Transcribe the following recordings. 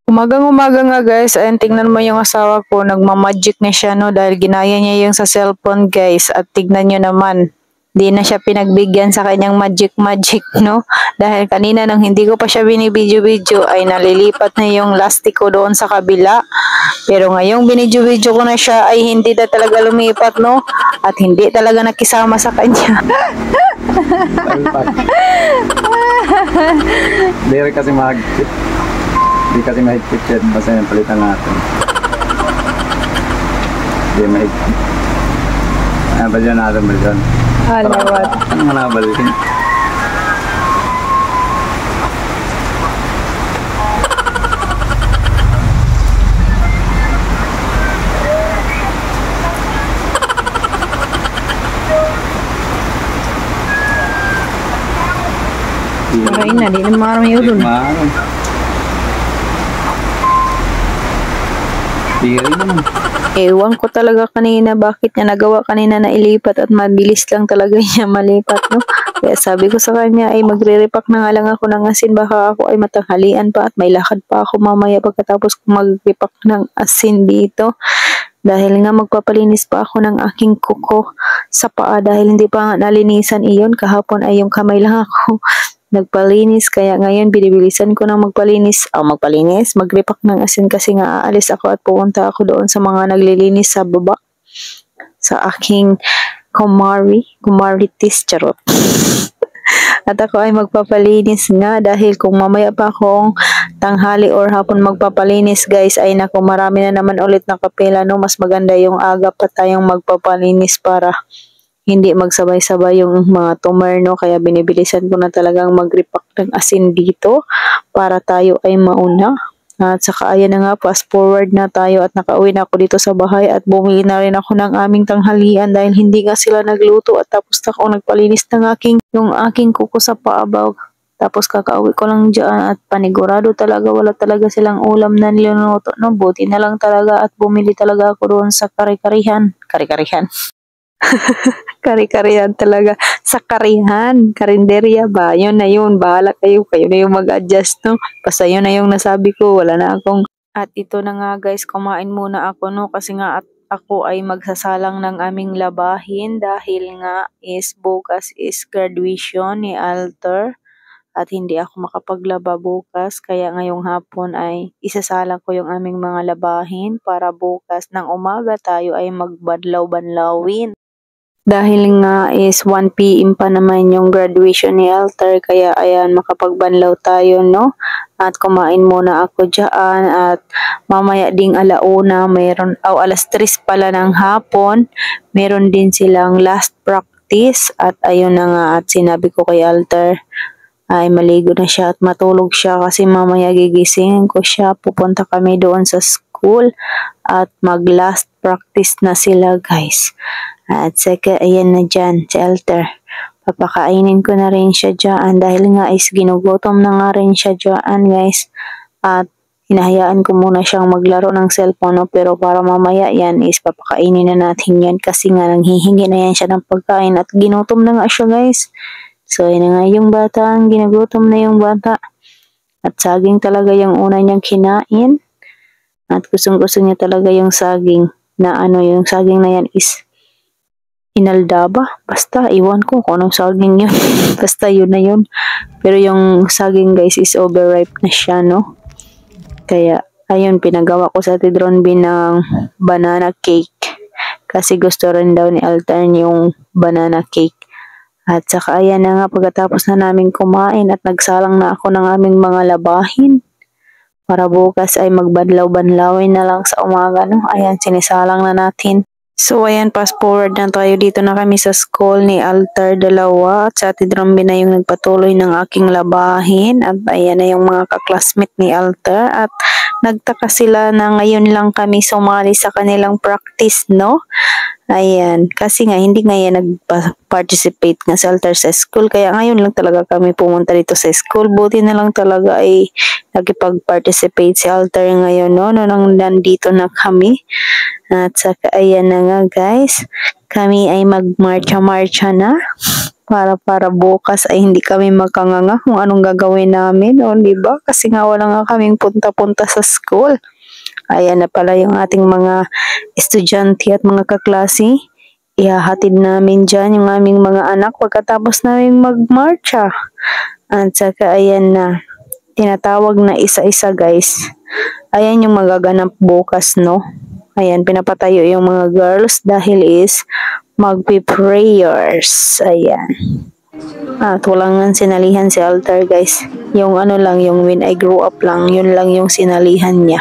Umagang-umaga nga guys, ayun tingnan mo yung asawa ko, nagmamagic na siya no dahil ginaya niya yung sa cellphone guys at tignan nyo naman. Di na siya pinagbigyan sa kanyang magic no dahil kanina nang hindi ko pa siya binibidyo-video ay nalilipat na yung lastiko doon sa kabila. Pero ngayong binidyo-video ko na siya ay hindi na talaga lumipat no at hindi talaga nakisama sa kanya. Hindi rin kasi mahigpit. Hindi kasi mahigpit yan. Basta yung palitan natin. Hindi mahigpit. Balyan natin, balyan. Alawat. Ano nga nabalyan? Ay na, di na marami yun dun. Tiri naman. Ewan ko talaga kanina bakit niya nagawa kanina na ilipat at mabilis lang talaga niya malipat, no? Kaya sabi ko sa kanya ay magre-repack na nga lang ako ng asin, baka ako ay matanghalian pa at may lakad pa ako mamaya pagkatapos ko mag-repack ng asin dito. Dahil nga magpapalinis pa ako ng aking kuko sa paa dahil hindi pa nga nalinisan iyon. Kahapon ay yung kamay lang ako nagpalinis, kaya ngayon binibilisan ko na mag-repack ng asin kasi nga aalis ako at pupunta ako doon sa mga naglilinis sa baba sa aking kumaritis charot. At ako ay magpapalinis nga dahil kung mamaya pa akong tanghali or hapon magpapalinis guys ay naku marami na naman ulit na kapila no, mas maganda yung aga pa tayong magpapalinis para hindi magsabay-sabay yung mga tumor no, kaya binibilisan ko na talagang mag-repack ng asin dito para tayo ay mauna. At saka ayan na nga, fast forward na tayo at nakauwi na ako dito sa bahay at bumili na rin ako ng aming tanghalian dahil hindi nga sila nagluto at tapos na ako nagpalinis ng yung aking kuko sa paabaw. Tapos kakauwi ko lang dyan at panigurado talaga wala talaga silang ulam na niluto no, buti na lang talaga at bumili talaga ako doon sa kare-karihan. Kari-karihan talaga sa karihan, karinderya ba, yun na yun, bahala kayo na yung mag-adjust no, basta yun na yung nasabi ko, wala na akong. At ito na nga guys, kumain muna ako no, kasi nga at ako ay magsasalang ng aming labahin dahil nga is bukas is graduation ni Alter at hindi ako makapaglaba bukas, kaya ngayong hapon ay isasalang ko yung aming mga labahin para bukas ng umaga tayo ay magbadlaw-banlawin. Dahil nga is 1 PM pa naman yung graduation ni Alter, kaya ayan makapagbanlaw tayo no. At kumain muna ako dyan at mamaya ding alauna mayroon, alas 3 pala ng hapon, meron din silang last practice at ayun na nga at sinabi ko kay Alter ay maligo na siya at matulog siya kasi mamaya gigisingin ko siya, pupunta kami doon sa school at mag last practice na sila guys. At saka ayan na dyan si Alter, papakainin ko na rin siya dyan dahil nga is ginugutom na nga rin siya dyan guys at hinahayaan ko muna siyang maglaro ng cellphone no? Pero para mamaya yan is papakainin na natin yan kasi nga nanghihingi na yan siya ng pagkain at ginutom na nga siya guys. So yun na nga yung bata, ginugutom na yung bata at saging talaga yung una niyang kinain at gustong-gusto niya talaga yung saging na yung saging na yan is inaldaba, basta iwan ko kung anong saging yun. Basta yun na yun, pero yung saging guys is overripe na siya no, kaya ayun pinagawa ko sa Tidron B ng banana cake kasi gusto rin daw ni Alter yung banana cake. At saka ayan na nga, pagkatapos na namin kumain at nagsalang na ako ng aming mga labahin para bukas ay magbadlaw-banlawin na lang sa umaga no. Ayan, sinisalang na natin. So ayan, fast forward na tayo, dito na kami sa school ni Alter dalawa at sa Tidron B na yung nagpatuloy ng aking labahin at ayan na yung mga kaklasmate ni Alter at nagtaka sila na ngayon lang kami sumali sa kanilang practice no. Ayan, kasi nga hindi nga yan nag-participate nga si Alter sa school, kaya ngayon lang talaga kami pumunta dito sa school. Buti na lang talaga ay nagipag-participate si Alter ngayon no, nang nandito na kami. At saka ayan na nga guys, kami ay magmarcha-marcha na para bukas ay hindi kami magkanganga kung anong gagawin namin, o di ba? Kasi nga wala nga kaming punta-punta sa school. Ayan na pala yung ating mga estudyante at mga kaklase. Ihahatid namin dyan yung aming mga anak pagkatapos namin magmarcha. At saka ayan na, tinatawag na isa-isa guys. Ayan yung magaganap bukas, no? Ayan, pinapatayo yung mga girls dahil is magpi-prayers. Ayan. At walang nga sinalihan si Altar guys. Yung ano lang, yung when I grew up lang, yun lang yung sinalihan niya.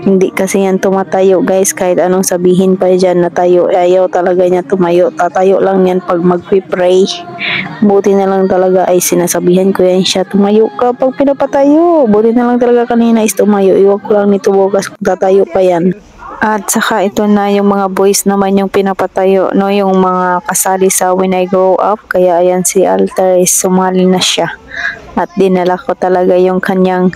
Hindi kasi yan tumatayo guys, kahit anong sabihin pa dyan na tayo, ayaw talaga niya tumayo. Tatayo lang yan pag magpi-pray. Buti na lang talaga ay sinasabihan ko yan siya, tumayo ka pag pinapatayo. Buti na lang talaga kanina is tumayo. Iwag ko lang nito bukas kung tatayo pa yan. At saka ito na yung mga boys naman yung pinapatayo, no, yung mga kasali sa When I Grow Up. Kaya ayan si Altar is sumali na siya. At dinala ko talaga yung kanyang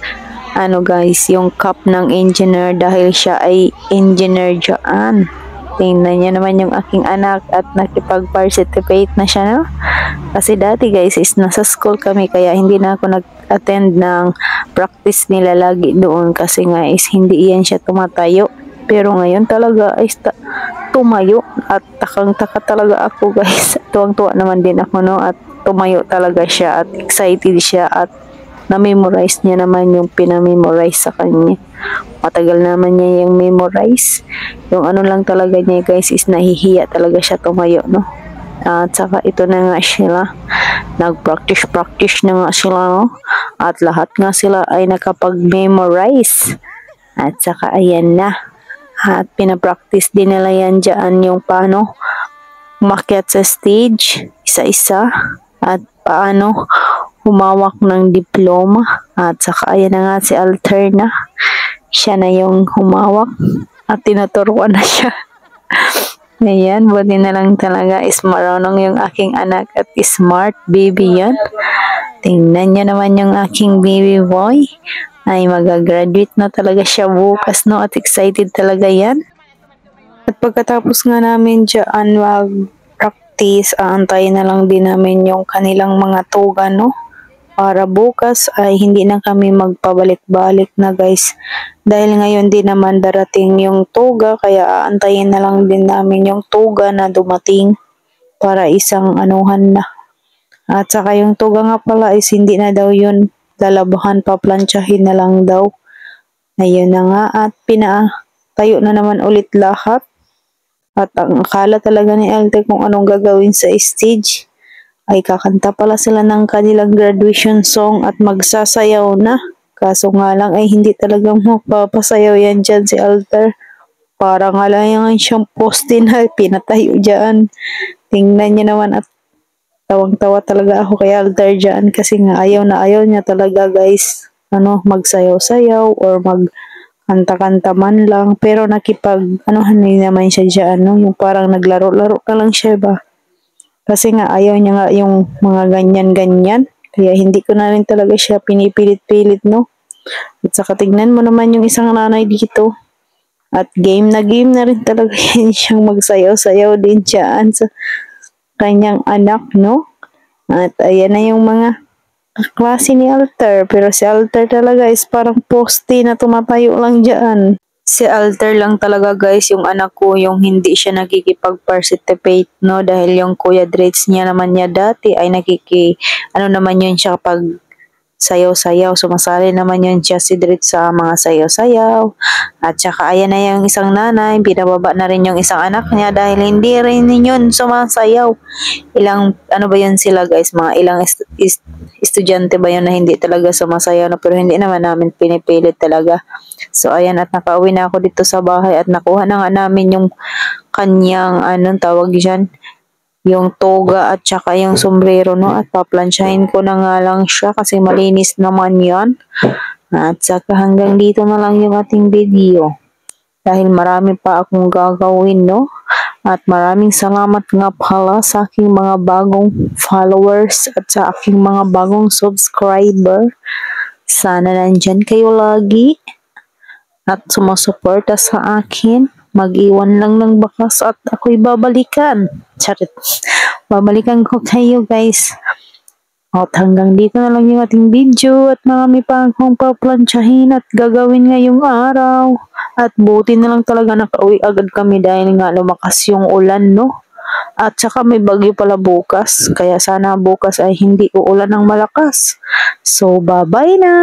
ano guys, yung cup ng engineer dahil siya ay engineer dyan. Tingnan niya naman yung aking anak at nakipag-participate na siya, no? Kasi dati guys is nasa school kami kaya hindi na ako nag-attend ng practice nila lagi doon kasi nga is hindi yan siya tumatayo. Pero ngayon talaga ay tumayo at takang-taka talaga ako guys. Tuwang-tuwa naman din ako, no? At tumayo talaga siya at excited siya at na-memorize niya naman yung pinamemorize sa kanya. Matagal naman niya yung memorize. Yung ano lang talaga niya guys is nahihiya talaga siya tumayo, no? At saka ito na nga sila. Nag-practice na nga sila, no? At lahat nga sila ay nakapag-memorize. At saka ayan na. At pinapractice din nila yan dyan yung paano umakyat sa stage, isa-isa. At paano humawak ng diploma. At saka ayan na nga si Altar na. Siya na yung humawak. At tinuturuan na siya. Ayan, buti na lang talaga is marunong yung aking anak at smart baby yan. Tingnan nyo naman yung aking baby boy. Ay magagraduate na talaga siya bukas, no? At excited talaga yan. At pagkatapos nga namin dyan mag-practice, aantayin na lang din namin yung kanilang mga tuga, no? Para bukas ay hindi na kami magpabalik-balik na guys. Dahil ngayon din naman darating yung tuga, kaya aantayin na lang din namin yung tuga na dumating para isang anuhan na. At saka yung tuga nga pala is hindi na daw yun lalabahan, paplansyahin na lang daw. Ayun na nga at pinatayo na naman ulit lahat. At ang akala talaga ni Altar kung anong gagawin sa stage ay kakanta pala sila ng kanilang graduation song at magsasayaw na. Kaso nga lang ay hindi talagang mapapasayaw yan dyan si Altar. Para nga lang yan siyang poste na pinatayo dyan. Tingnan niya naman at tawang-tawa talaga ako kay Altar dyan kasi nga ayaw na ayaw niya talaga guys. Ano, magsayaw-sayaw or magkanta-kanta man lang. Pero anuhan naman siya dyan, no? Yung parang naglaro-laro na lang siya ba. Kasi nga ayaw niya nga yung mga ganyan-ganyan. Kaya hindi ko na rin talaga siya pinipilit-pilit, no? At saka tignan mo naman yung isang nanay dito. At game na rin talaga yan siyang magsayaw-sayaw din dyan sa kanyang anak, no? At ayan na yung mga klase ni Altar. Pero si Altar talaga is parang poste na tumatayo lang dyan. Si Altar lang talaga guys, yung anak ko, yung hindi siya nakikipag-participate, no? Dahil yung Kuya Dreads niya naman niya dati ay ano naman yun siya pag sayaw-sayaw. Sumasali naman yun siya si Dreads sa mga sayaw-sayaw. At saka ayan na yung isang nanay, pinababa na rin yung isang anak niya dahil hindi rin yun sumasayaw. Ano ba yun sila guys? Mga ilang estudyante ba yun na hindi talaga sumasayaw, no? Pero hindi naman namin pinipilit talaga. So ayan, at nakauwi na ako dito sa bahay at nakuha na nga namin yung kanyang anong tawag dyan, yung toga at saka yung sombrero, no? At paplansyahin ko na nga lang siya kasi malinis naman yan. At saka hanggang dito na lang yung ating video. Dahil marami pa akong gagawin, no? At maraming salamat nga pala sa aking mga bagong followers at sa aking mga bagong subscriber. Sana nandyan kayo lagi at sumusuporta sa akin. Mag-iwan lang ng bakas at ako'y babalikan. Charit. babalikan ko kayo guys. At hanggang dito na lang yung ating video at marami pa akong paplansyahin at gagawin ngayong araw. At buti na lang talaga nakauwi agad kami dahil nga lumakas yung ulan, no? At saka may bagyo pala bukas, kaya sana bukas ay hindi uulan ng malakas. So, bye-bye na!